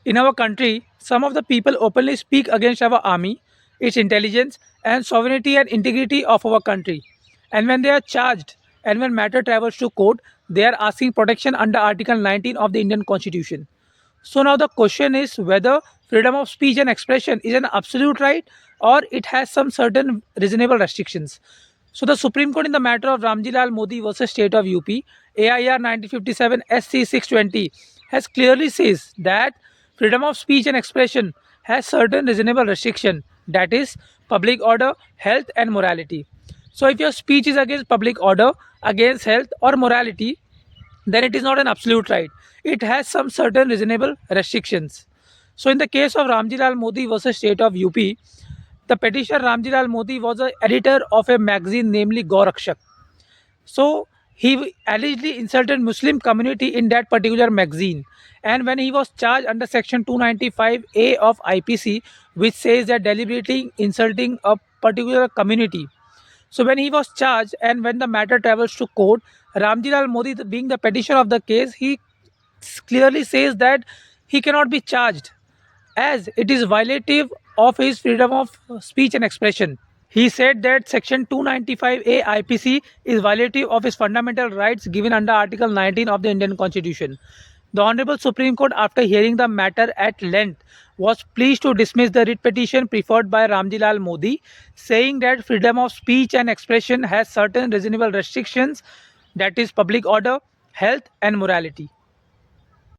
In our country, some of the people openly speak against our army, its intelligence, and sovereignty and integrity of our country. And when they are charged and when matter travels to court, they are asking protection under Article 19 of the Indian Constitution. So now the question is whether freedom of speech and expression is an absolute right or it has some certain reasonable restrictions. So the Supreme Court in the matter of Ramji Lal Modi versus State of UP, AIR 1957 SC 620 has clearly says that freedom of speech and expression has certain reasonable restriction, that is public order, health and morality. So if your speech is against public order, against health or morality, then it is not an absolute right. It has some certain reasonable restrictions. So, in the case of Ramjilal Modi versus State of UP, the petitioner Ramjilal Modi was an editor of a magazine namely Gorakshak. So he allegedly insulted Muslim community in that particular magazine. And when he was charged under Section 295A of IPC, which says that deliberately insulting a particular community, so when he was charged and when the matter travels to court, Ramjilal Modi, being the petitioner of the case, he clearly says that he cannot be charged as it is violative of his freedom of speech and expression. He said that Section 295A IPC is violative of his fundamental rights given under Article 19 of the Indian Constitution. The Honorable Supreme Court, after hearing the matter at length, was pleased to dismiss the writ petition preferred by Ramjilal Modi, saying that freedom of speech and expression has certain reasonable restrictions, that is, public order, health, and morality.